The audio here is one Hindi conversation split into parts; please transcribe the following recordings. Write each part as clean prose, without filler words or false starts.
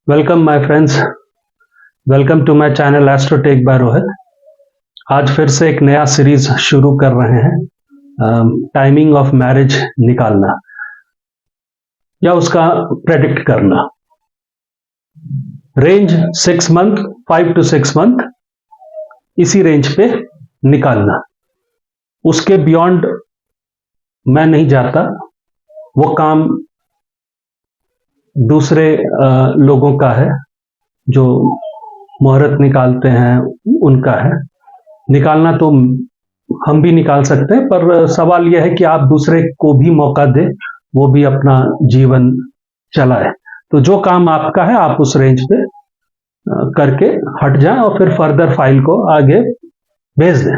Welcome my friends, welcome to my channel Astrotech by Rohit. आज फिर से एक नया सीरीज शुरू कर रहे हैं, टाइमिंग ऑफ मैरिज निकालना या उसका प्रेडिक्ट करना। रेंज 6 मंथ, 5 to 6 मंथ, इसी रेंज पे निकालना। उसके बियॉन्ड मैं नहीं जाता, वो काम दूसरे लोगों का है, जो मुहूर्त निकालते हैं उनका है। निकालना तो हम भी निकाल सकते हैं, पर सवाल यह है कि आप दूसरे को भी मौका दें, वो भी अपना जीवन चलाए। तो जो काम आपका है आप उस रेंज पे करके हट जाएं और फिर फर्दर फाइल को आगे भेज दें।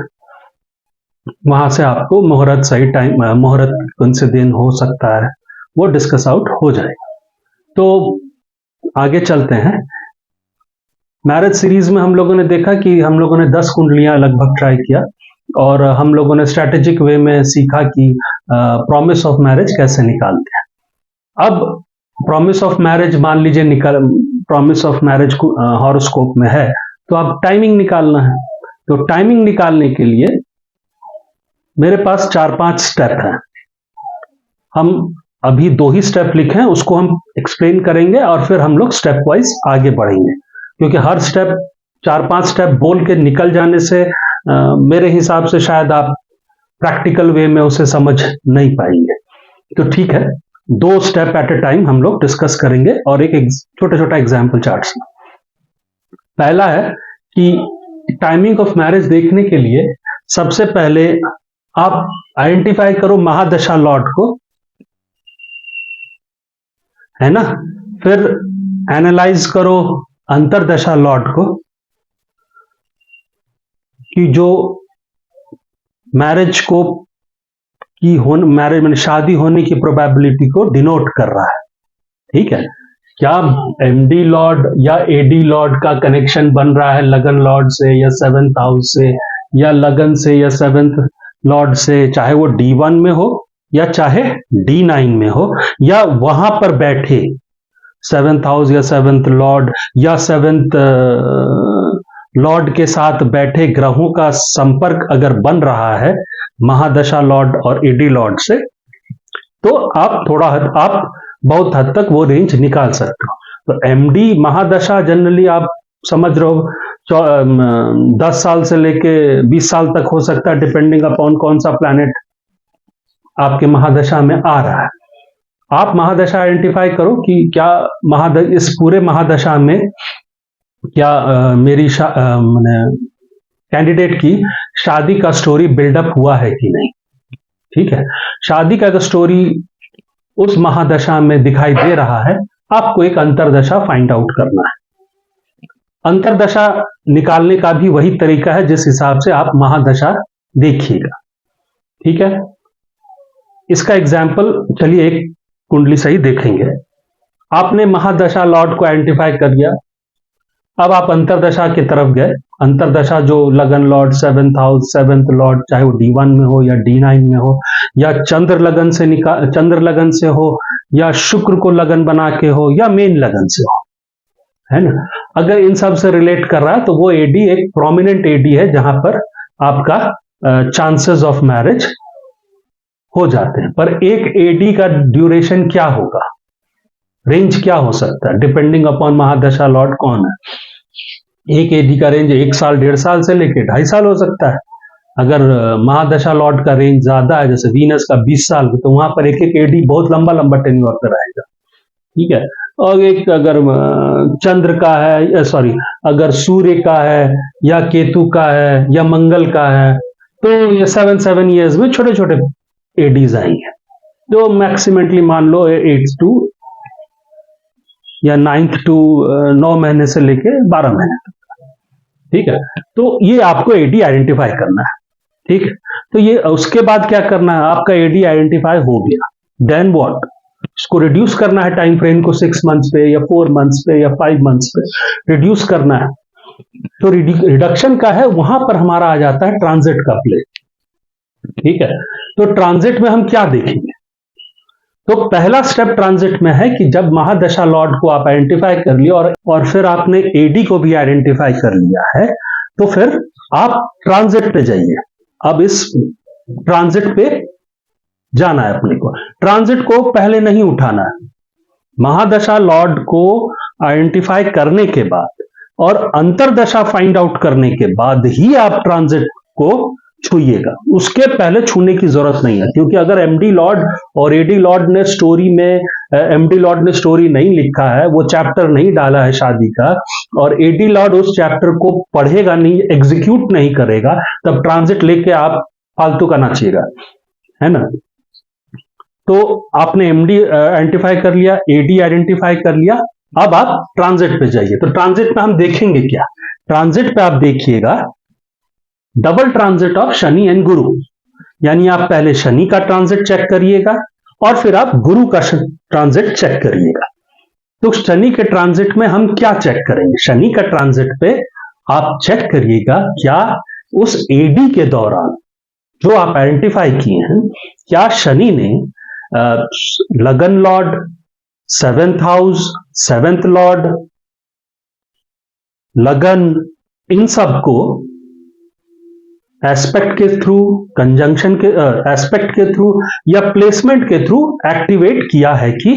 वहां से आपको मुहूर्त सही टाइम, मुहूर्त कौन से दिन हो सकता है, वो डिस्कस आउट हो जाएगा। तो आगे चलते हैं। मैरिज सीरीज में हम लोगों ने देखा कि हम लोगों ने 10 कुंडलियां लगभग ट्राई किया और हम लोगों ने स्ट्रैटेजिक वे में सीखा कि प्रॉमिस ऑफ मैरिज कैसे निकालते हैं। अब प्रॉमिस ऑफ मैरिज मान लीजिए प्रॉमिस ऑफ मैरिज हॉरोस्कोप में है, तो अब टाइमिंग निकालना है। तो टाइमिंग निकालने के लिए मेरे पास 4-5 स्टेप हैं। हम अभी 2 ही स्टेप लिखे हैं, उसको हम एक्सप्लेन करेंगे और फिर हम लोग स्टेप वाइज आगे बढ़ेंगे, क्योंकि हर स्टेप 4-5 स्टेप बोल के निकल जाने से मेरे हिसाब से शायद आप प्रैक्टिकल वे में उसे समझ नहीं पाएंगे। तो ठीक है, 2 स्टेप एट ए टाइम हम लोग डिस्कस करेंगे और एक छोटा छोटा एग्जाम्पल चार्ट्स में। पहला है कि टाइमिंग ऑफ मैरिज देखने के लिए सबसे पहले आप आइडेंटिफाई करो महादशा लॉर्ड को, है ना। फिर एनालाइज करो अंतरदशा लॉर्ड को, कि जो मैरिज को मैरिज में शादी होने की प्रोबेबिलिटी को डिनोट कर रहा है। ठीक है, क्या एमडी लॉर्ड या एडी लॉर्ड का कनेक्शन बन रहा है लगन लॉर्ड से या 7th हाउस से, या लगन से या 7th लॉर्ड से, चाहे वो D1 में हो या चाहे D9 में हो, या वहां पर बैठे 7th हाउस या 7th लॉर्ड या 7th लॉर्ड के साथ बैठे ग्रहों का संपर्क अगर बन रहा है महादशा लॉर्ड और एडी लॉर्ड से, तो आप बहुत हद तक वो रेंज निकाल सकते हो। तो एमडी महादशा जनरली आप समझ रहे हो 10 साल से लेके 20 साल तक हो सकता है, डिपेंडिंग अपॉन कौन सा प्लैनेट आपके महादशा में आ रहा है। आप महादशा आइडेंटिफाई करो कि क्या इस पूरे महादशा में क्या मेरी कैंडिडेट की शादी का स्टोरी बिल्डअप हुआ है कि नहीं। ठीक है, शादी का अगर स्टोरी उस महादशा में दिखाई दे रहा है, आपको एक अंतरदशा फाइंड आउट करना है। अंतरदशा निकालने का भी वही तरीका है जिस हिसाब से आप महादशा देखिएगा। ठीक है, इसका एग्जाम्पल चलिए एक कुंडली सही देखेंगे। आपने महादशा लॉर्ड को आइडेंटिफाई कर लिया, अब आप अंतरदशा की तरफ गए। अंतरदशा जो लगन Lord 7th house 7th Lord, चाहे वो D1 में हो या D9 में हो, या चंद्र लगन से हो, या शुक्र को लगन बना के हो, या मेन लगन से हो, है ना। अगर इन सब से रिलेट कर रहा है तो वो एडी एक प्रोमिनेंट एडी है, जहां पर आपका चांसेस ऑफ मैरिज हो जाते हैं। पर एक एडी का ड्यूरेशन क्या होगा, रेंज क्या हो सकता है, डिपेंडिंग अपॉन महादशा लॉर्ड कौन है। एक एडी का रेंज 1 साल 1.5 साल से लेके 2.5 साल हो सकता है। अगर महादशा लॉर्ड का रेंज ज्यादा है, जैसे वीनस का 20 साल, तो वहां पर एक एडी बहुत लंबा लंबा टेन्योर पर रहेगा। ठीक है, और एक अगर चंद्र का है, अगर सूर्य का है या केतु का है या मंगल का है, तो ये 7 ईयर्स में छोटे छोटे एडीज आएंगे, जो मैक्सिमेटली मान लो 8 to या 9th to 9 महीने से लेके 12 महीने तक। ठीक है, तो ये आपको एडी आइडेंटिफाई करना है। ठीक है, तो ये उसके बाद क्या करना है, आपका एडी आइडेंटिफाई हो गया, देन व्हाट, इसको रिड्यूस करना है टाइम फ्रेम को 6 मंथ्स पे या 4 मंथ्स पे या 5 मंथ्स पे रिड्यूस करना है। तो रिडक्शन का है, वहां पर हमारा आ जाता है ट्रांजिट का प्ले। ठीक है, तो ट्रांजिट में हम क्या देखेंगे, तो पहला स्टेप ट्रांजिट में है कि जब महादशा लॉर्ड को आप आइडेंटिफाई कर लिया और फिर आपने एडी को भी आइडेंटिफाई कर लिया है, तो फिर आप ट्रांजिट पे जाइए। अब इस ट्रांजिट पे जाना है अपने को। ट्रांजिट को पहले नहीं उठाना है। महादशा लॉर्ड को आइडेंटिफाई करने के बाद और अंतरदशा फाइंड आउट करने के बाद ही आप ट्रांजिट को छूइएगा। उसके पहले छूने की जरूरत नहीं है, क्योंकि अगर एमडी लॉर्ड और एडी लॉर्ड ने स्टोरी में एमडी लॉर्ड ने स्टोरी नहीं लिखा है, वो चैप्टर नहीं डाला है शादी का, और एडी लॉर्ड उस चैप्टर को पढ़ेगा नहीं, एग्जीक्यूट नहीं करेगा, तब ट्रांजिट लेके आप फालतू का नाचिएगा, है ना। तो आपने एमडी आइडेंटिफाई कर लिया, एडी आइडेंटिफाई कर लिया, अब आप ट्रांजिट पे जाइए। तो ट्रांजिट पे हम देखेंगे क्या? ट्रांजिट पे आप देखिएगा double transit of Shani and गुरु, यानी आप पहले शनि का ट्रांजिट चेक करिएगा और फिर आप गुरु का ट्रांजिट चेक करिएगा। तो शनि के ट्रांजिट में हम क्या चेक करेंगे? शनि का ट्रांजिट पे आप चेक करिएगा क्या उस एडी के दौरान जो आप आइडेंटिफाई किए हैं, क्या शनि ने लगन Lord, 7th house, 7th Lord, लगन, इन सब को एस्पेक्ट के थ्रू, कंजंक्शन के एस्पेक्ट के थ्रू या प्लेसमेंट के थ्रू एक्टिवेट किया है कि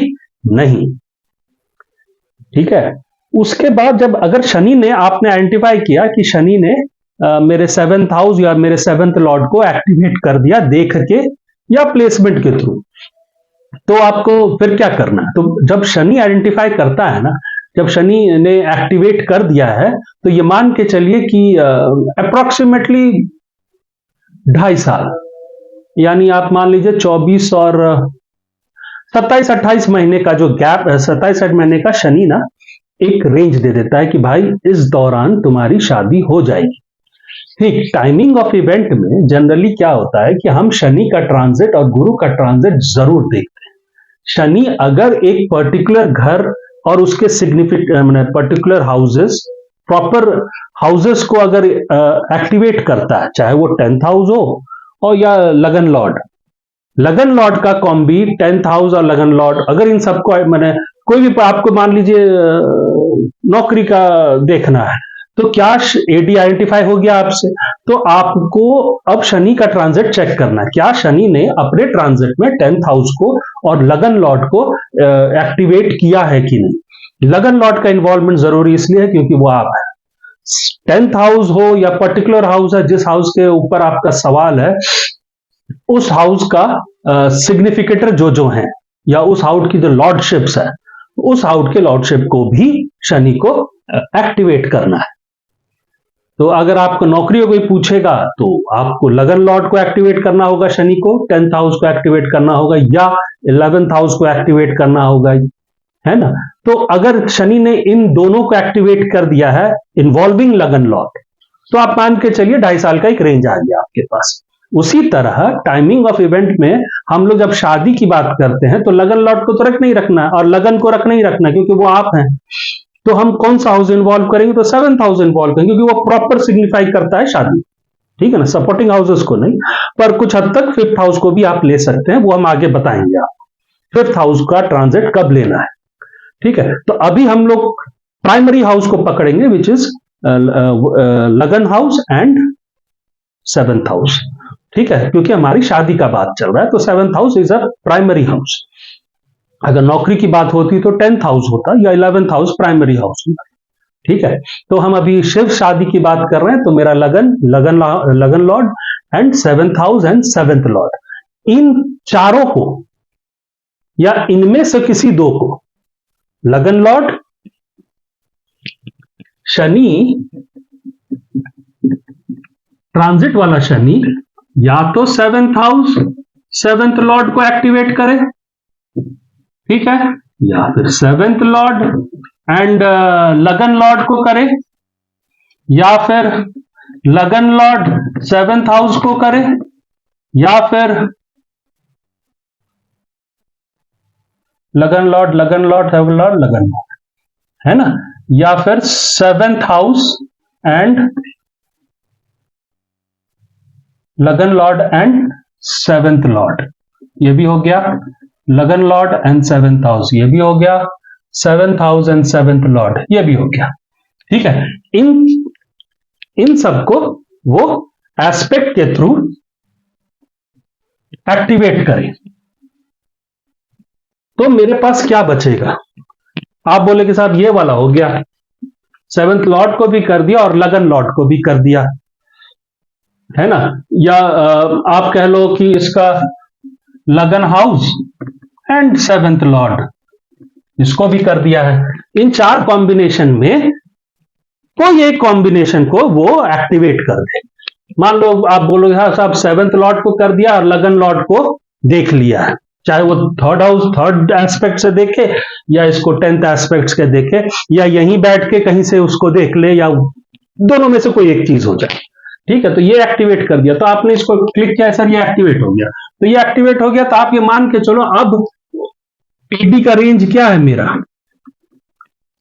नहीं? ठीक है। उसके बाद जब अगर शनि ने, आपने आइडेंटिफाई किया कि शनि ने मेरे 7th हाउस या मेरे 7th लॉर्ड को एक्टिवेट कर दिया देख के या प्लेसमेंट के थ्रू, तो आपको फिर क्या करना है? तो जब शनि आइडेंटिफाई करता है ना, जब शनि ने एक्टिवेट कर दिया है, तो ये मान के चलिए कि अप्रोक्सीमेटली 2.5 साल, यानी आप मान लीजिए 24 और 27-28 महीने का जो गैप, 27 महीने का शनि ना एक रेंज दे देता है कि भाई इस दौरान तुम्हारी शादी हो जाएगी। ठीक, टाइमिंग ऑफ इवेंट में जनरली क्या होता है कि हम शनि का ट्रांजिट और गुरु का ट्रांजिट जरूर देखते हैं। शनि अगर एक पर्टिकुलर घर और उसके significant particular houses, proper houses को अगर एक्टिवेट करता है, चाहे वो 10th हाउस हो और या लगन लॉर्ड, लगन लॉर्ड का कॉम्बी 10th हाउस और लगन लॉर्ड, अगर इन सबको मैंने कोई भी, आपको मान लीजिए नौकरी का देखना है, तो क्या एडी आइडेंटिफाई हो गया आपसे, तो आपको अब शनि का ट्रांजिट चेक करना है, क्या शनि ने अपने ट्रांजिट में 10th हाउस को और लगन लॉर्ड को एक्टिवेट किया है कि नहीं। लगन लॉर्ड का इन्वॉल्वमेंट जरूरी इसलिए है क्योंकि वो आप है। 10th हाउस हो या पर्टिकुलर हाउस है, जिस हाउस के ऊपर आपका सवाल है, उस हाउस का सिग्निफिकेटर जो है या उस हाउस की जो लॉर्डशिप्स है, उस हाउस के लॉर्डशिप को भी शनि को एक्टिवेट करना है। तो अगर आपको नौकरी को कोई पूछेगा तो आपको लगन लॉर्ड को एक्टिवेट करना होगा, शनि को 10th हाउस को एक्टिवेट करना होगा या 11th हाउस को एक्टिवेट करना होगा, है ना। तो अगर शनि ने इन दोनों को एक्टिवेट कर दिया है इन्वॉल्विंग लगन लॉर्ड, तो आप मान के चलिए 2.5 साल का एक रेंज आ गया आपके पास। उसी तरह टाइमिंग ऑफ इवेंट में हम लोग जब शादी की बात करते हैं तो लगन लॉर्ड को तो रख नहीं रखना और लगन को रख नहीं रखना, क्योंकि वो आप हैं। तो हम कौन सा हाउस इन्वॉल्व करेंगे? तो 7th हाउस इन्वॉल्व करेंगे, क्योंकि वो प्रॉपर सिग्निफाई करता है शादी, ठीक है ना, सपोर्टिंग हाउसेस को नहीं, पर कुछ हद तक 5th हाउस को भी आप ले सकते हैं, वो हम आगे बताएंगे आपको 5th हाउस का ट्रांजिट कब लेना है, ठीक है। तो अभी हम लोग प्राइमरी हाउस को पकड़ेंगे, विच इज लगन हाउस एंड 7th हाउस, ठीक है, क्योंकि हमारी शादी का बात चल रहा है। तो 7th house is a primary house. अगर नौकरी की बात होती तो 10th हाउस होता या 11th हाउस प्राइमरी हाउस होता, ठीक है। तो हम अभी सिर्फ शादी की बात कर रहे हैं, तो मेरा लगन lord and 7th house and 7th lord, इन चारों को या इनमें से किसी दो को, लगन लॉर्ड, शनि, ट्रांजिट वाला शनि या तो 7th हाउस 7th लॉर्ड को एक्टिवेट करे, ठीक है, या फिर 7th लॉर्ड एंड लगन लॉर्ड को करे, या फिर लगन लॉर्ड 7th हाउस को करे, या फिर लगन लॉर्ड लगन लॉर्ड लगन लॉर्ड, है ना, या फिर 7th हाउस एंड लगन लॉर्ड एंड 7th लॉर्ड, ये भी हो गया। लगन लॉर्ड एंड सेवेंथ हाउस, ये भी हो गया, seventh house and seventh Lord, ये भी हो गया। ठीक है, इन सबको वो एस्पेक्ट के थ्रू एक्टिवेट करें, तो मेरे पास क्या बचेगा? आप बोले कि साहब ये वाला हो गया, सेवेंथ लॉर्ड को भी कर दिया और लगन लॉर्ड को भी कर दिया, है ना, या आप कह लो कि इसका लगन हाउस एंड सेवेंथ लॉर्ड, इसको भी कर दिया है। इन चार कॉम्बिनेशन में कोई एक कॉम्बिनेशन को वो एक्टिवेट कर दे। मान लो आप बोलोगे हाँ साहब सेवेंथ लॉर्ड को कर दिया और लगन लॉर्ड को देख लिया है, चाहे वो थर्ड हाउस थर्ड एस्पेक्ट से देखे या इसको टेंथ एस्पेक्ट से देखे या यहीं बैठ के कहीं से उसको देख ले, या दोनों में से कोई एक चीज हो जाए। ठीक है, तो ये एक्टिवेट कर दिया, तो आपने इसको क्लिक किया, सर ये एक्टिवेट हो गया, तो ये एक्टिवेट हो गया, तो आप ये मान के चलो अब एडी का रेंज क्या है मेरा,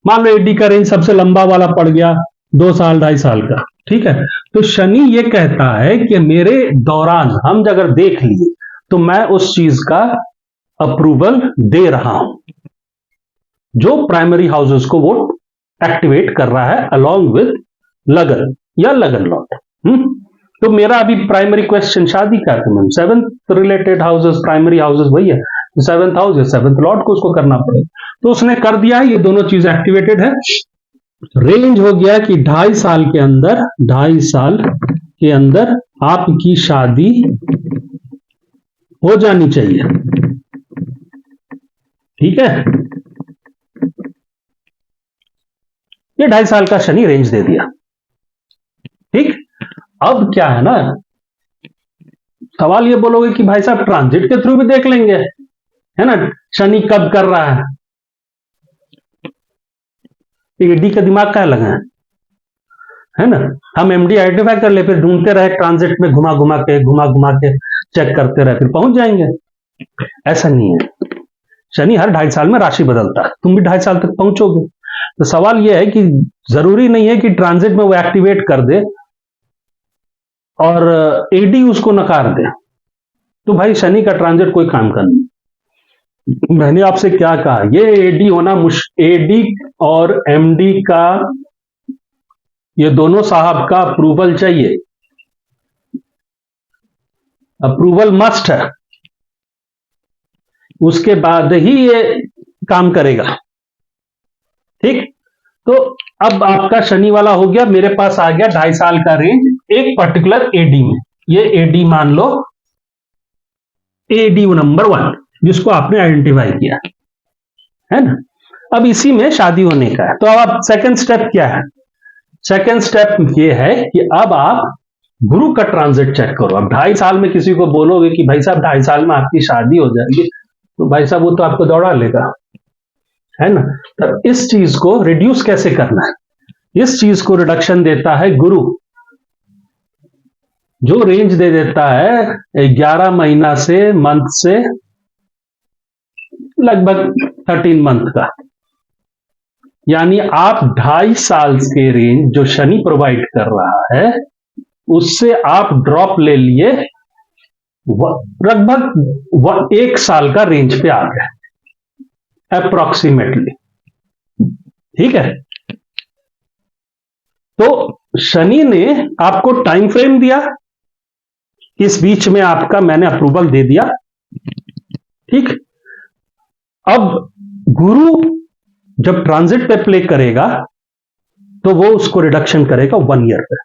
मान लो एडी का रेंज सबसे लंबा वाला पड़ गया 2 साल 2.5 साल का। ठीक है, तो शनि ये कहता है कि मेरे दौरान हम अगर देख लिए तो मैं उस चीज का अप्रूवल दे रहा हूं, जो प्राइमरी हाउसेस को वो एक्टिवेट कर रहा है अलोंग विद लगन या लगन लॉर्ड। तो मेरा अभी प्राइमरी क्वेश्चन शादी का है, ma'am seventh related houses primary houses वही है, सेवेंथ हाउस है, सेवेंथ लॉर्ड को उसको करना पड़ेगा, तो उसने कर दिया है, ये दोनों चीज एक्टिवेटेड है। रेंज हो गया कि 2.5 साल के अंदर, 2.5 साल के अंदर आपकी शादी हो जानी चाहिए। ठीक है, ये 2.5 साल का शनि रेंज दे दिया। ठीक, अब क्या है ना, सवाल ये बोलोगे कि भाई साहब ट्रांजिट के थ्रू भी देख लेंगे, है ना, शनि कब कर रहा है, एडी का दिमाग क्या लगा है ना, हम एमडी आइडेंटिफाई कर ले, फिर ढूंढते रहे ट्रांजिट में घुमा घुमा के चेक करते रहे, फिर पहुंच जाएंगे। ऐसा नहीं है, शनि हर 2.5 साल में राशि बदलता है, तुम भी 2.5 साल तक पहुंचोगे। तो सवाल यह है कि जरूरी नहीं है कि ट्रांजिट में वो एक्टिवेट कर दे और एडी उसको नकार दे, तो भाई शनि का ट्रांजिट कोई काम का नहीं। मैंने आपसे क्या कहा, ये एडी होना एडी और एमडी का, ये दोनों साहब का अप्रूवल चाहिए, अप्रूवल मस्ट है, उसके बाद ही ये काम करेगा। ठीक, तो अब आपका शनि वाला हो गया, मेरे पास आ गया 2.5 साल का रेंज एक पर्टिकुलर एडी में, ये एडी मान लो एडी नंबर 1 जिसको आपने आइडेंटिफाई किया, है ना। अब इसी में शादी होने का है, तो अब सेकंड स्टेप क्या है, सेकंड स्टेप ये है कि अब आप गुरु का ट्रांजिट चेक करो। अब 2.5 साल में किसी को बोलोगे कि भाई साहब 2.5 साल में आपकी शादी हो जाएगी, तो भाई साहब वो तो आपको दौड़ा लेगा, है ना। तो इस चीज को रिड्यूस कैसे करना है, इस चीज को रिडक्शन देता है गुरु, जो रेंज दे देता है 11 महीना से मंथ से लगभग 13 मंथ का, यानी आप 2.5 साल के रेंज जो शनि प्रोवाइड कर रहा है उससे आप ड्रॉप ले लिए, लगभग 1 साल का रेंज पे आ गए अप्रोक्सीमेटली। ठीक है, तो शनि ने आपको टाइम फ्रेम दिया, इस बीच में आपका मैंने अप्रूवल दे दिया। ठीक, अब गुरु जब ट्रांजिट पे प्ले करेगा तो वो उसको रिडक्शन करेगा 1 ईयर पे,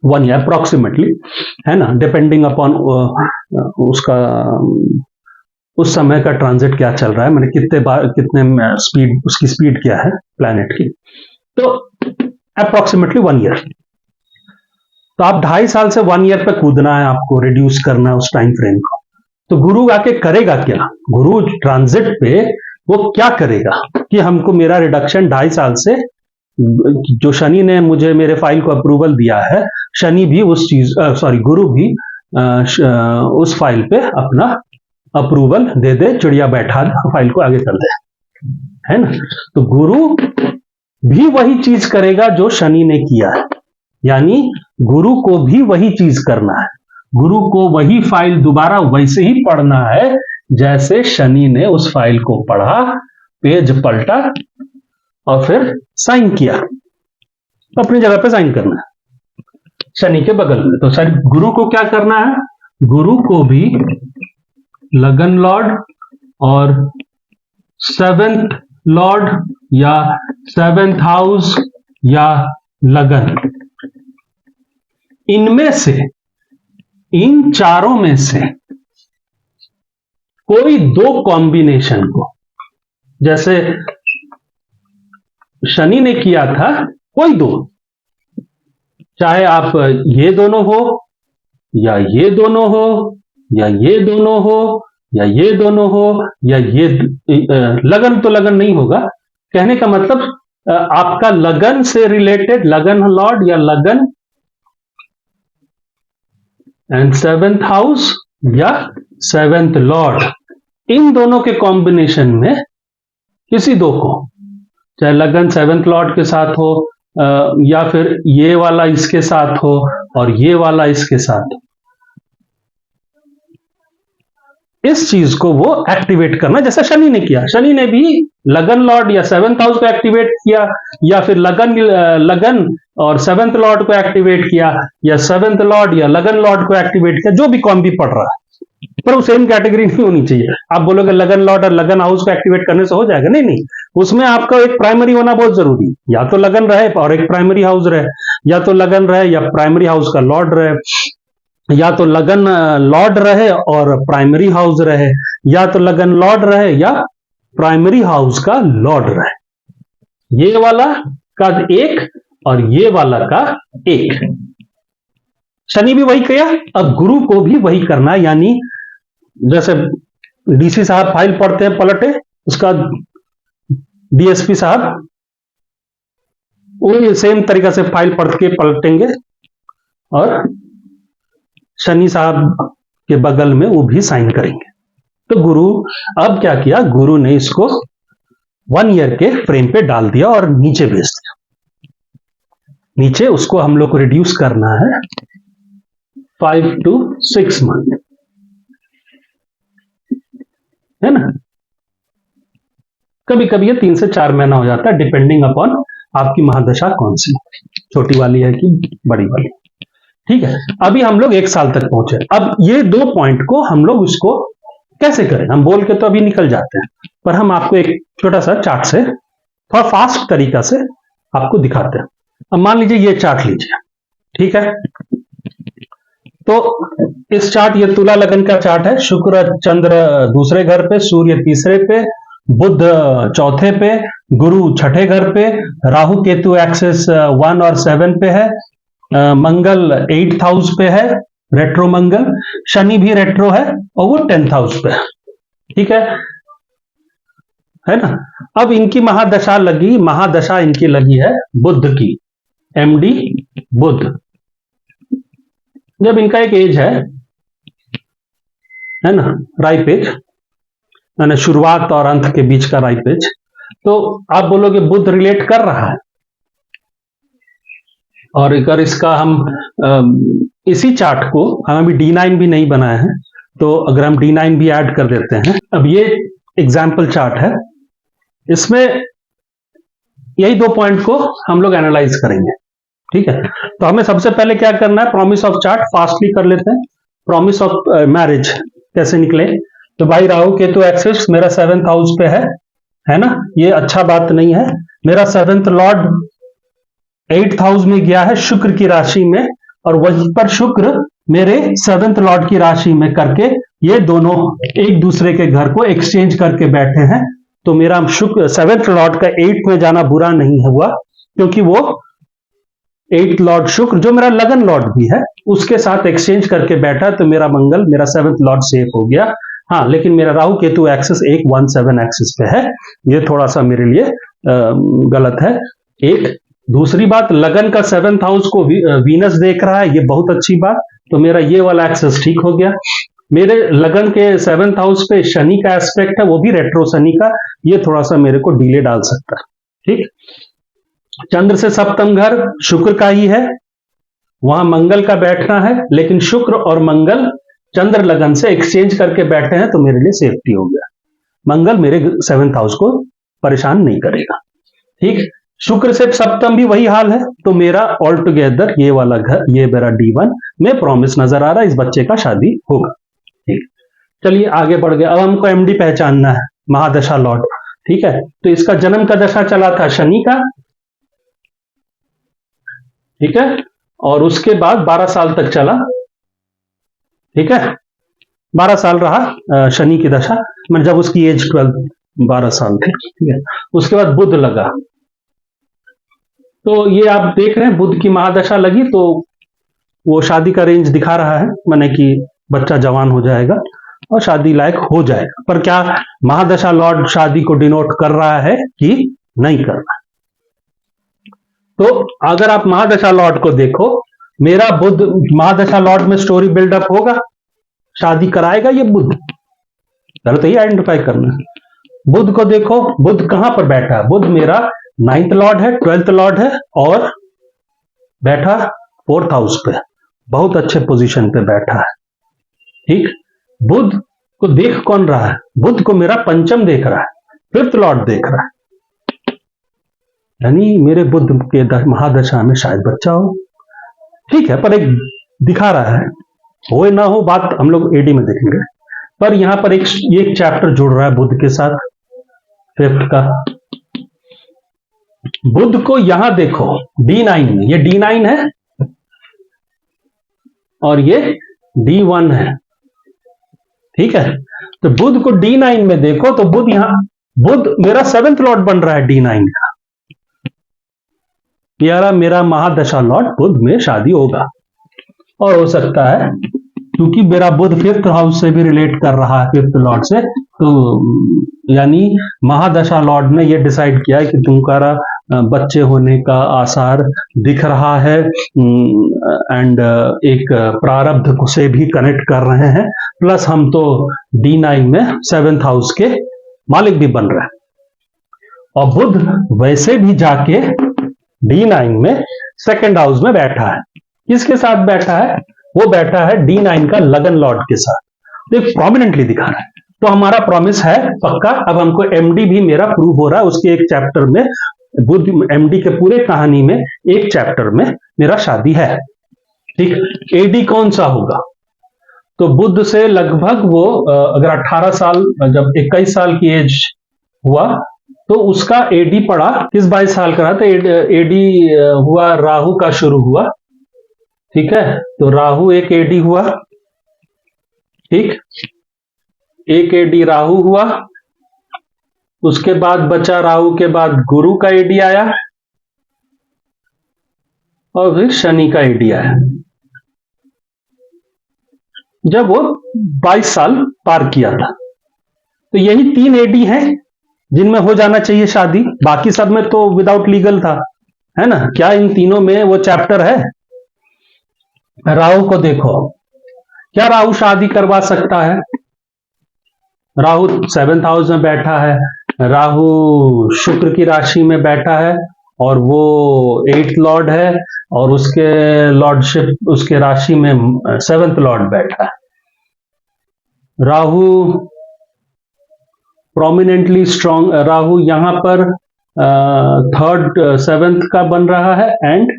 1 ईयर अप्रोक्सीमेटली, है ना, डिपेंडिंग अपॉन उसका उस समय का ट्रांजिट क्या चल रहा है, मैंने कितने स्पीड, उसकी स्पीड क्या है प्लैनेट की, तो अप्रोक्सीमेटली 1 ईयर। तो आप 2.5 साल से 1 ईयर पे कूदना है, आपको रिड्यूस करना है उस टाइम फ्रेम को। तो गुरु आके करेगा क्या, गुरु ट्रांजिट पे वो क्या करेगा कि हमको मेरा रिडक्शन 2.5 साल से, जो शनि ने मुझे मेरे फाइल को अप्रूवल दिया है, शनि भी उस चीज गुरु भी उस फाइल पे अपना अप्रूवल दे दे, चिड़िया बैठा फाइल को आगे कर दे, है ना। तो गुरु भी वही चीज करेगा जो शनि ने किया है, यानी गुरु को भी वही चीज करना है, गुरु को वही फाइल दोबारा वैसे ही पढ़ना है जैसे शनि ने उस फाइल को पढ़ा, पेज पलटा और फिर साइन किया, अपनी जगह पे साइन करना है शनि के बगल में। तो सर गुरु को क्या करना है? गुरु को भी लगन लॉर्ड और सेवेंथ लॉर्ड या सेवेंथ हाउस या लगन, इनमें से, इन चारों में से कोई दो कॉम्बिनेशन को, जैसे शनि ने किया था, कोई दो, चाहे आप ये दोनों हो या ये दोनों हो या ये दोनों हो या ये दोनों हो या ये लगन तो लगन नहीं होगा, कहने का मतलब आपका लगन से रिलेटेड लगन लॉर्ड या लगन एंड सेवेंथ हाउस या सेवेंथ लॉर्ड, इन दोनों के कॉम्बिनेशन में किसी दो को, चाहे लगन सेवेंथ लॉर्ड के साथ हो या फिर ये वाला इसके साथ हो और ये वाला इसके साथ हो, इस चीज को वो एक्टिवेट करना, जैसे शनि ने किया। शनि ने भी लगन लॉर्ड या सेवेंथ हाउस को एक्टिवेट किया, या फिर लगन और सेवेंथ लॉर्ड को एक्टिवेट किया, या सेवेंथ लॉर्ड या लगन लॉर्ड को एक्टिवेट किया, जो भी कॉम्बी पड़ रहा है, पर वो सेम कैटेगरी नहीं होनी चाहिए। आप बोलोगे लगन लॉर्ड और लगन हाउस को एक्टिवेट करने से हो जाएगा, नहीं नहीं, उसमें आपका एक प्राइमरी होना बहुत जरूरी है, या तो लगन रहे और एक प्राइमरी हाउस रहे, या तो लगन रहे या प्राइमरी हाउस का लॉर्ड रहे, या तो लगन लॉर्ड रहे और प्राइमरी हाउस रहे, या तो लगन लॉर्ड रहे या प्राइमरी हाउस का लॉर्ड रहे, ये वाला का एक और ये वाला का एक। शनि भी वही किया, अब गुरु को भी वही करना है, यानी जैसे डीसी साहब फाइल पढ़ते हैं, पलटे, उसका डीएसपी साहब वो सेम तरीका से फाइल पढ़ के पलटेंगे और शनि साहब के बगल में वो भी साइन करेंगे। तो गुरु अब क्या किया, गुरु ने इसको 1 ईयर के फ्रेम पे डाल दिया और नीचे भेज दिया। नीचे उसको हम लोग को रिड्यूस करना है 5 to 6 मंथ, है ना। कभी कभी ये 3 से 4 महीना हो जाता है, डिपेंडिंग अपॉन आपकी महादशा कौन सी, छोटी वाली है कि बड़ी वाली। ठीक है, अभी हम लोग 1 साल तक पहुंचे। अब ये 2 पॉइंट को हम लोग इसको कैसे करें, हम बोल के तो अभी निकल जाते हैं, पर हम आपको एक छोटा सा चार्ट से थोड़ा फास्ट तरीका से आपको दिखाते हैं। अब मान लीजिए ये चार्ट लीजिए, ठीक है। तो इस चार्ट, ये तुला लगन का चार्ट है। शुक्र चंद्र दूसरे घर पे, सूर्य तीसरे पे, बुध चौथे पे, गुरु छठे घर पे, राहु केतु एक्सेस 1 और 7 पे है, मंगल 8th हाउस पे है, रेट्रो मंगल, शनि भी रेट्रो है और वो 10th हाउस पे है, ठीक है ना। अब इनकी महादशा लगी, महादशा इनकी लगी है बुध की, एमडी बुध। जब इनका एक एज है ना, राइप एज, यानी शुरुआत और अंत के बीच का राइप एज, तो आप बोलोगे बुध रिलेट कर रहा है। और अगर इसका हम इसी चार्ट को, हम अभी D9 भी नहीं बनाया है, तो अगर हम D9 भी ऐड कर देते हैं, अब ये एग्जाम्पल चार्ट है, इसमें यही 2 पॉइंट को हम लोग एनालाइज करेंगे, ठीक है। तो हमें सबसे पहले क्या करना है, प्रॉमिस ऑफ चार्ट फास्टली कर लेते हैं। प्रॉमिस ऑफ मैरिज कैसे निकले, तो भाई राहु केतु एक्सिस मेरा 7th हाउस पे है ना, ये अच्छा बात नहीं है। मेरा 7th लॉर्ड 8th हाउस में गया है शुक्र की राशि में, और वहीं पर शुक्र मेरे 7th लॉर्ड की राशि में करके ये दोनों एक दूसरे के घर को एक्सचेंज करके बैठे हैं। तो मेरा शुक्र 7th लॉर्ड का 8th में जाना बुरा नहीं हुआ, क्योंकि वो 8th लॉर्ड शुक्र जो मेरा लगन लॉर्ड भी है उसके साथ एक्सचेंज करके बैठा, तो मेरा मंगल, मेरा 7th लॉर्ड सेफ हो गया। हाँ, लेकिन मेरा राहु केतु एक्सिस 117 एक्सिस पे है, ये थोड़ा सा मेरे लिए गलत है। एक दूसरी बात, लगन का 7th हाउस को वीनस देख रहा है, ये बहुत अच्छी बात, तो मेरा ये वाला एक्सेस ठीक हो गया। मेरे लगन के 7th हाउस पे शनि का एस्पेक्ट है, वो भी रेट्रो शनि का, ये थोड़ा सा मेरे को डिले डाल सकता है, ठीक। चंद्र से सप्तम घर शुक्र का ही है, वहां मंगल का बैठना है, लेकिन शुक्र और मंगल चंद्र लगन से एक्सचेंज करके बैठे हैं तो मेरे लिए सेफ्टी हो गया। मंगल मेरे 7th हाउस को परेशान नहीं करेगा। ठीक, शुक्र से सप्तम भी वही हाल है, तो मेरा ऑल टुगेदर ये वाला घर, ये मेरा D1 में प्रॉमिस नजर आ रहा है, इस बच्चे का शादी होगा। ठीक, चलिए आगे बढ़ गया। अब हमको MD पहचानना है, महादशा लॉर्ड। ठीक है, तो इसका जन्म का दशा चला था शनि का, ठीक है, और उसके बाद 12 साल तक चला। ठीक है, 12 साल रहा शनि की दशा, मतलब जब उसकी एज 12 साल थी। ठीक है, उसके बाद बुध लगा, तो ये आप देख रहे हैं बुध की महादशा लगी तो वो शादी का रेंज दिखा रहा है, माने कि बच्चा जवान हो जाएगा और शादी लायक हो जाएगा। पर क्या महादशा लॉर्ड शादी को डिनोट कर रहा है कि नहीं कर रहा? तो अगर आप महादशा लॉर्ड को देखो, मेरा बुध महादशा लॉर्ड में स्टोरी बिल्डअप होगा, शादी कराएगा ये बुध, पहले तो ये आइडेंटिफाई करना है। बुध को देखो, बुध कहां पर बैठा है? बुध मेरा 9th लॉर्ड है, 12th लॉर्ड है और बैठा 4th हाउस पे, बहुत अच्छे पोजीशन पे बैठा है। ठीक, बुध को देख कौन रहा है? बुध को मेरा पंचम देख रहा है, 5th लॉर्ड देख रहा है, यानी मेरे बुध के महादशा में शायद बच्चा हो। ठीक है, पर एक दिखा रहा है, हो ना हो बात हम लोग एडी में देखेंगे, पर यहां पर एक चैप्टर जुड़ रहा है बुध के साथ, 5th का। बुध को यहां देखो D9 में, ये D9 है और ये D1 है। ठीक है, तो बुध को D9 में देखो तो बुध मेरा 7th लॉर्ड बन रहा है D9 का, यारा मेरा महादशा लॉर्ड बुध में शादी होगा। और हो सकता है क्योंकि मेरा बुध 5th हाउस से भी रिलेट कर रहा है, 5th लॉर्ड से, तो यानी महादशा लॉर्ड ने यह डिसाइड किया है कि तुम्हारा बच्चे होने का आसार दिख रहा है, एंड एक प्रारब्ध से भी कनेक्ट कर रहे हैं, प्लस हम तो D9 में 7th हाउस के मालिक भी बन रहे हैं। और बुध वैसे भी जाके D9 में 2nd हाउस में बैठा है। किसके साथ बैठा है? वो बैठा है D9 का लगन लॉर्ड के साथ, तो एक प्रोमिनेंटली दिखा रहा है। तो हमारा प्रॉमिस है पक्का। अब हमको MD भी मेरा प्रूव हो रहा है, उसके एक चैप्टर में बुध, MD के पूरे कहानी में एक चैप्टर में मेरा शादी है। ठीक, AD कौन सा होगा? तो बुध से लगभग वो अगर 18 साल, जब 21 साल की एज हुआ तो उसका AD पड़ा किस 22 साल का रहा, तो AD हुआ राहु का शुरू हुआ। ठीक है, तो राहु एक AD हुआ, ठीक, एक AD राहु हुआ, उसके बाद बचा राहु के बाद गुरु का AD आया और फिर शनि का AD आया, जब वो 22 साल पार किया था। तो यही 3 AD हैं जिनमें हो जाना चाहिए शादी, बाकी सब में तो विदाउट लीगल था, है ना। क्या इन तीनों में वो चैप्टर है? राहु को देखो, क्या राहु शादी करवा सकता है? राहु 7th हाउस में बैठा है, राहु शुक्र की राशि में बैठा है और वो 8th लॉर्ड है और उसके लॉर्डशिप, उसके राशि में 7th लॉर्ड बैठा है। राहु प्रोमिनेंटली स्ट्रॉन्ग, राहु यहां पर 3rd 7th का बन रहा है एंड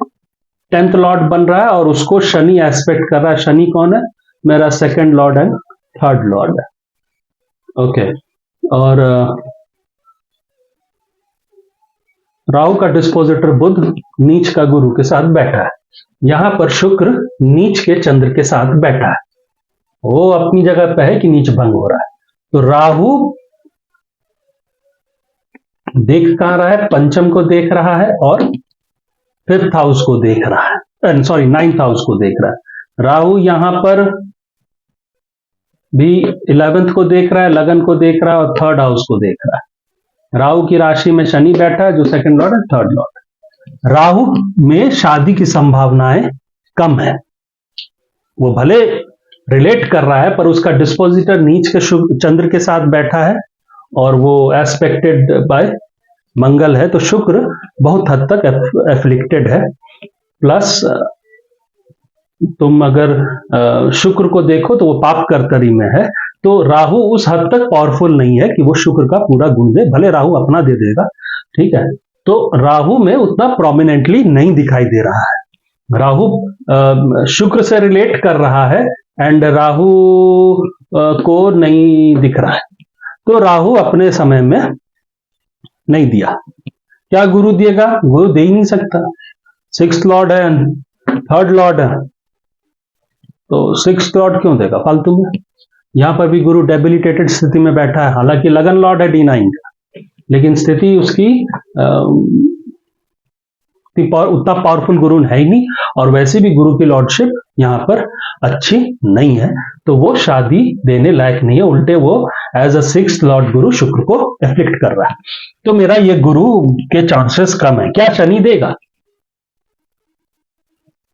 10th लॉर्ड बन रहा है और उसको शनि एस्पेक्ट कर रहा है। शनि कौन है? मेरा 2nd Lord and 3rd Lord है। ओके, और राहु का डिस्पोजिटर बुध नीच का गुरु के साथ बैठा है। यहां पर शुक्र नीच के चंद्र के साथ बैठा है, वो अपनी जगह पे है कि नीच भंग हो रहा है। तो राहु देख कहां रहा है? पंचम को देख रहा है और 5th हाउस को देख रहा है, सॉरी 9th हाउस को देख रहा है। राहु यहां पर भी 11th को देख रहा है, लगन को देख रहा है और 3rd हाउस को देख रहा है। राहु की राशि में शनि बैठा है जो 2nd लॉर्ड है, 3rd लॉर्ड। राहु में शादी की संभावनाएं कम है, वो भले रिलेट कर रहा है पर उसका डिस्पोजिटर नीच के चंद्र के साथ बैठा है और वो एस्पेक्टेड बाय मंगल है, तो शुक्र बहुत हद तक एफ्लिक्टेड है। प्लस तुम अगर शुक्र को देखो तो वो पाप कर्तरी में है, तो राहु उस हद तक पावरफुल नहीं है कि वो शुक्र का पूरा गुण दे, भले राहु अपना दे देगा, ठीक है। तो राहु में उतना प्रोमिनेंटली नहीं दिखाई दे रहा है। राहु शुक्र से रिलेट कर रहा है एंड राहु को नहीं दिख रहा है, तो राहु अपने समय में नहीं दिया। क्या गुरु दिएगा? गुरु दे ही नहीं सकता। 6th लॉर्ड है, 3rd लॉर्ड है, तो 6th लॉर्ड क्यों देगा फालतू में? यहां पर भी गुरु डेबिलिटेटेड स्थिति में बैठा है, हालांकि लगन लॉर्ड है D9 का, लेकिन स्थिति उसकी उतना पावरफुल गुरु है ही नहीं, और वैसे भी गुरु की लॉर्डशिप यहां पर अच्छी नहीं है, तो वो शादी देने लायक नहीं है, उल्टे वो एज अ 6th लॉर्ड गुरु शुक्र को एफ्लिक्ट कर रहा है। तो मेरा ये गुरु के चांसेस कम है। क्या शनि देगा?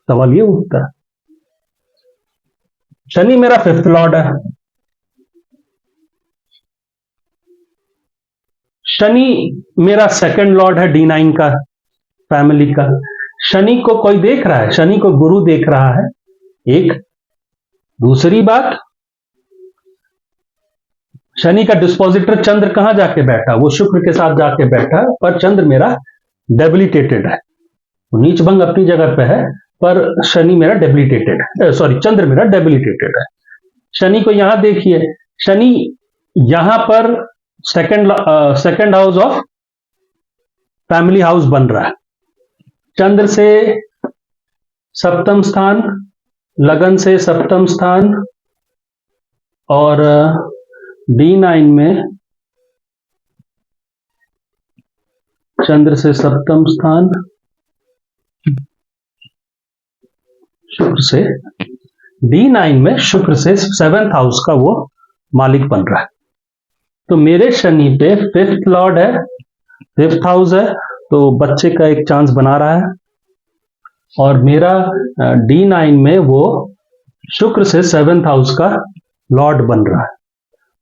सवाल ये उठता है। शनि मेरा 5th लॉर्ड है। शनि मेरा 2nd लॉर्ड है D9 का, फैमिली का। शनि को कोई देख रहा है? शनि को गुरु देख रहा है, एक। दूसरी बात, शनि का डिस्पोजिटर चंद्र कहां जाके बैठा? वो शुक्र के साथ जाके बैठा, पर चंद्र मेरा डेबिलिटेटेड है। नीच भंग अपनी जगह पे है, पर शनि मेरा डेबिलिटेटेड है, सॉरी चंद्र मेरा डेबिलिटेटेड है। शनि को यहां देखिए, शनि यहां पर second house of family house बन रहा है। चंद्र से सप्तम स्थान, लगन से सप्तम स्थान, और D9 में चंद्र से सप्तम स्थान, शुक्र से D9 में शुक्र से 7th हाउस का वो मालिक बन रहा है। तो मेरे शनि पे 5th लॉर्ड है, 5th हाउस है, तो बच्चे का एक चांस बना रहा है, और मेरा D9 में वो शुक्र से 7th हाउस का लॉर्ड बन रहा है।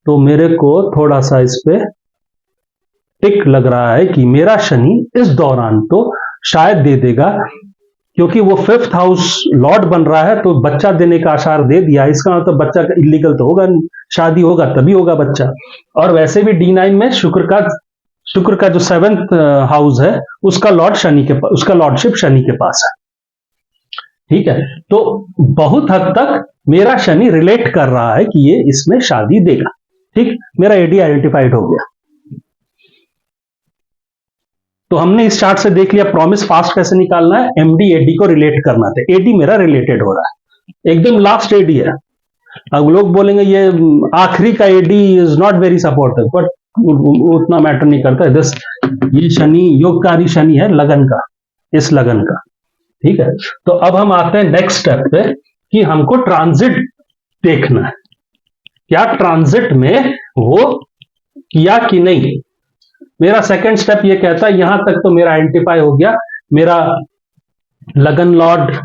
तो मेरे को थोड़ा सा इस पे टिक लग रहा है कि मेरा शनि इस दौरान तो शायद दे देगा, क्योंकि वो 5th हाउस लॉर्ड बन रहा है, तो बच्चा देने का आसार दे दिया। इसका मतलब बच्चा इलीगल तो होगा नहीं, शादी होगा तभी होगा बच्चा। और वैसे भी D9 में शुक्र का जो 7th हाउस है, उसका लॉर्ड शनि के पास, उसका लॉर्डशिप शनि के पास है, ठीक है। तो बहुत हद तक मेरा शनि रिलेट कर रहा है कि ये इसमें शादी देगा, ठीक। मेरा एडी आइडेंटिफाइड हो गया। तो हमने इस चार्ट से देख लिया प्रॉमिस फास्ट कैसे निकालना है, एमडी एडी को रिलेट करना था। एडी मेरा रिलेटेड हो रहा है, एकदम लास्ट एडी है। अब लोग बोलेंगे ये आखिरी का एडी is not very supportive, but उतना मैटर नहीं करता है। दिस ये शनि योगकारी शनि है लगन का, इस लगन का, ठीक है। तो अब हम आते हैं नेक्स्ट स्टेप पे कि हमको ट्रांजिट देखना है, क्या ट्रांजिट में वो किया कि नहीं। मेरा सेकंड स्टेप ये कहता है, यहां तक तो मेरा आइडेंटिफाई हो गया, मेरा लगन लॉर्ड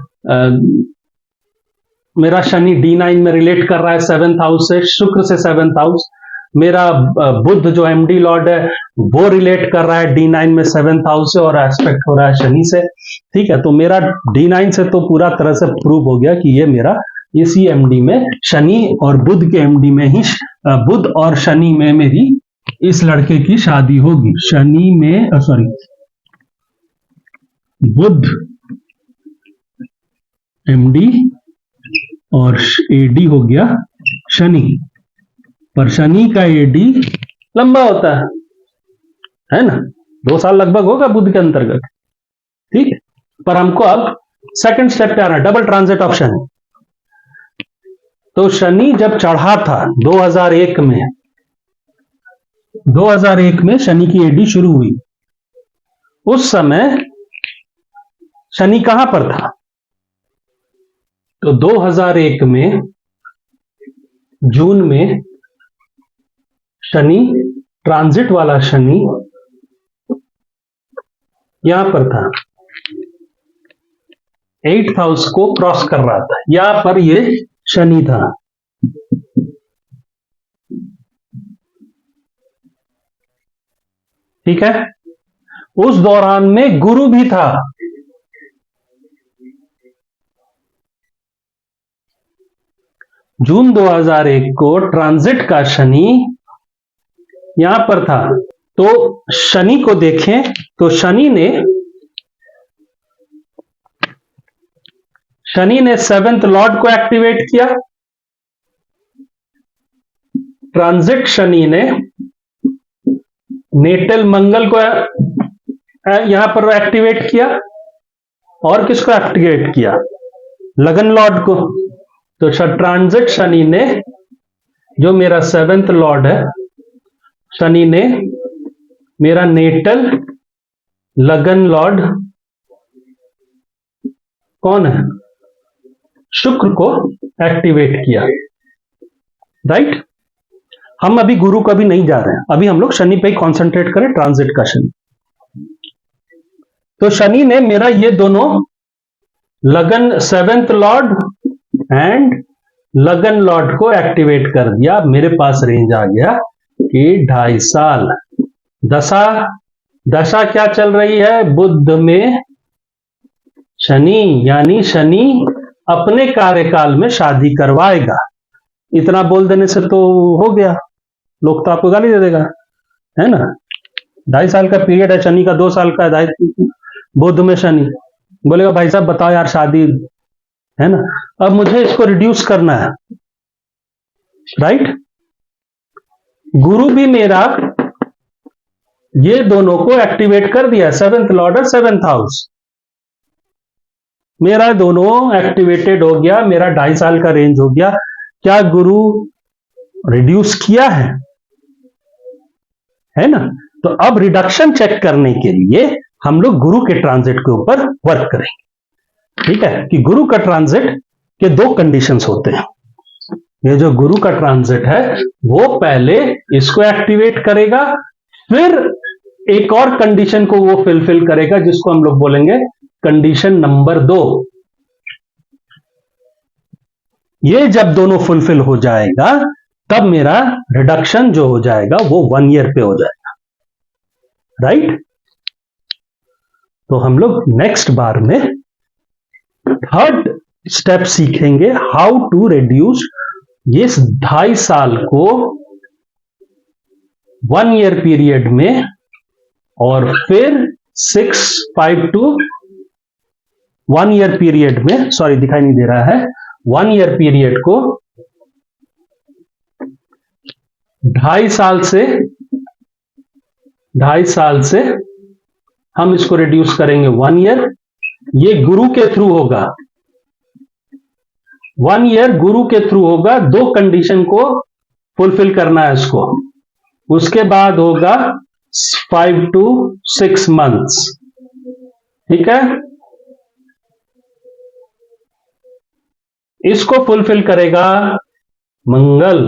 मेरा शनि D9 में रिलेट कर रहा है 7th हाउस से, शुक्र से 7th हाउस। मेरा बुध जो एमडी लॉर्ड है वो रिलेट कर रहा है D9 में 7th हाउस से, और एस्पेक्ट हो रहा है शनि से, ठीक है। तो मेरा D9 से तो पूरा तरह से प्रूव हो गया कि ये मेरा इसी एमडी में शनि और बुध के एमडी में ही बुध और शनि में मेरी इस लड़के की शादी होगी। शनि में सॉरी बुध एमडी और एडी हो गया शनि, पर शनि का एडी लंबा होता है ना, 2 साल लगभग होगा बुध के अंतर्गत, ठीक है। पर हमको अब सेकंड स्टेप पे आना, डबल ट्रांजिट ऑफ शनि। तो शनि जब चढ़ा था 2001 में शनि की एडी शुरू हुई, उस समय शनि कहां पर था? तो 2001 में जून में शनि, ट्रांजिट वाला शनि यहां पर था, 8th हाउस को क्रॉस कर रहा था, यहां पर ये शनि था। ठीक है, उस दौरान में गुरु भी था। जून 2001 को ट्रांजिट का शनि यहां पर था। तो शनि को देखें तो शनि ने सेवेंथ लॉर्ड को एक्टिवेट किया। ट्रांजिट शनि ने नेटल मंगल को यहां पर एक्टिवेट किया और किसको एक्टिवेट किया? लगन लॉर्ड को। तो ट्रांजिट शनि ने, जो मेरा सेवेंथ लॉर्ड है, शनि ने मेरा नेटल लगन लॉर्ड कौन है? शुक्र को एक्टिवेट किया। राइट। हम अभी गुरु को भी नहीं जा रहे हैं, अभी हम लोग शनि पे कॉन्सेंट्रेट करें, ट्रांजिट का शनि। तो शनि ने मेरा ये दोनों लगन सेवेंथ लॉर्ड एंड लगन लॉर्ड को एक्टिवेट कर दिया। मेरे पास रेंज आ गया कि 2.5 साल। दशा क्या चल रही है? बुध में शनि, यानी शनि अपने कार्यकाल में शादी करवाएगा। इतना बोल देने से तो हो गया, लोग तो आपको गाली दे देगा, है ना। 2.5 साल का पीरियड है, शनि का 2 साल का है, बुध में शनि बोलेगा भाई साहब बताओ यार शादी, है ना। अब मुझे इसको रिड्यूस करना है। राइट। गुरु भी मेरा ये दोनों को एक्टिवेट कर दिया, सेवेंथ लॉर्ड और सेवेंथ हाउस मेरा दोनों एक्टिवेटेड हो गया। मेरा 2.5 साल का रेंज हो गया। क्या गुरु रिड्यूस किया है ना। तो अब रिडक्शन चेक करने के लिए हम लोग गुरु के ट्रांजिट के ऊपर वर्क करेंगे। ठीक है, कि गुरु का ट्रांजिट के 2 कंडीशंस होते हैं। ये जो गुरु का ट्रांजिट है वो पहले इसको एक्टिवेट करेगा, फिर एक और कंडीशन को वो फुलफिल करेगा, जिसको हम लोग बोलेंगे कंडीशन नंबर 2। ये जब दोनों फुलफिल हो जाएगा तब मेरा रिडक्शन जो हो जाएगा वो 1 ईयर पे हो जाएगा। राइट। तो हम लोग नेक्स्ट बार में 3rd स्टेप सीखेंगे, हाउ टू रिड्यूस ये 2.5 साल को 1 ईयर पीरियड में, और फिर 6-5 to 1 ईयर पीरियड में, सॉरी दिखाई नहीं दे रहा है, 1 ईयर पीरियड को 2.5 साल से हम इसको रिड्यूस करेंगे 1 ईयर। ये गुरु के थ्रू होगा, 1 ईयर गुरु के थ्रू होगा। 2 कंडीशन को फुलफिल करना है इसको। उसके बाद होगा 5 to 6 months। ठीक है, इसको फुलफिल करेगा मंगल।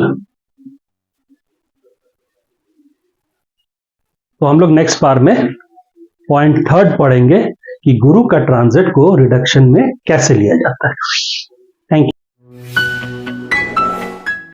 तो हम लोग नेक्स्ट बार में पॉइंट 3rd पढ़ेंगे कि गुरु का ट्रांजिट को रिडक्शन में कैसे लिया जाता है।